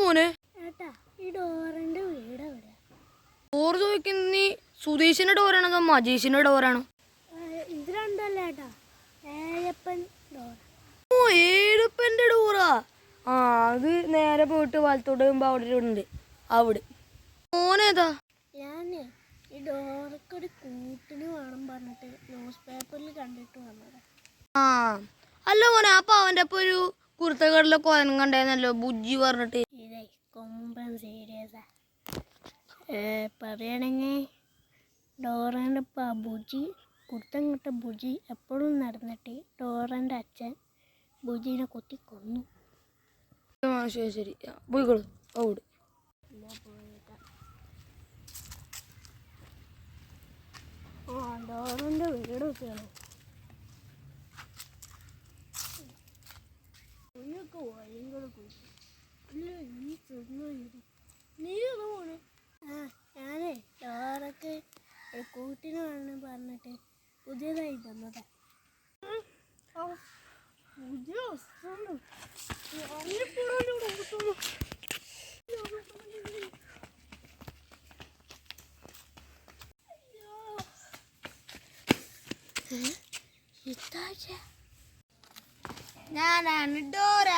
മോനെ ഏട്ടാ ഈ ഡോറിന്റെ വീട് എവിടെയാ? ഡോർ ചോദിക്കുന്ന നീ സുധീഷിന്റെ ഡോറാണോ അതോ മജീഷിന്റെ ഡോറാണോ? ഇത് രണ്ടല്ലേ ഏട്ടാ, ഏഴപ്പൻ ഡോർ. ഓ, ഏഴപ്പന്റെ ഡോറാ. ആ, അത് നേരെ പോയിട്ട് വലത്തോട്ട് വരുമ്പോ അവിടെ ഉണ്ട്. അവിടെ മോനേതാ? ഞാന് ഈ ഡോറൊക്കെ ഒരു കൂട്ടിന് വേണം പറഞ്ഞിട്ട് ന്യൂസ് പേപ്പറിൽ കണ്ടിട്ട് വന്നതാ. ആ, അല്ല മോനെ, അപ്പൊ അവന്റെ ഒപ്പം ഒരു കുർത്തക്കടല കോലം കണ്ടായിരുന്നല്ലോ, ബുജ്ജി പറഞ്ഞിട്ട്. ഇതേ കൊമ്പൻ സീരിയസാ. പറയണെങ്കിൽ ഡോറേൻ്റെ ബുജി കുർത്തം കിട്ട ബുജി എപ്പോഴും നടന്നിട്ട് ഡോറേൻ്റെ അച്ഛൻ ബുജീനെ കൊത്തി കൊന്നു. ശരി ശരി, പോയിക്കോളൂ. അവിടെ ഡോറേൻ്റെ വീട് വെച്ചാണ്. ഞാനേ ഡോറൊക്കെ കൂട്ടിന് വേണം പറഞ്ഞിട്ട് പുതിയതായി വന്നതാ. ഞാനാണ് ഡോറ.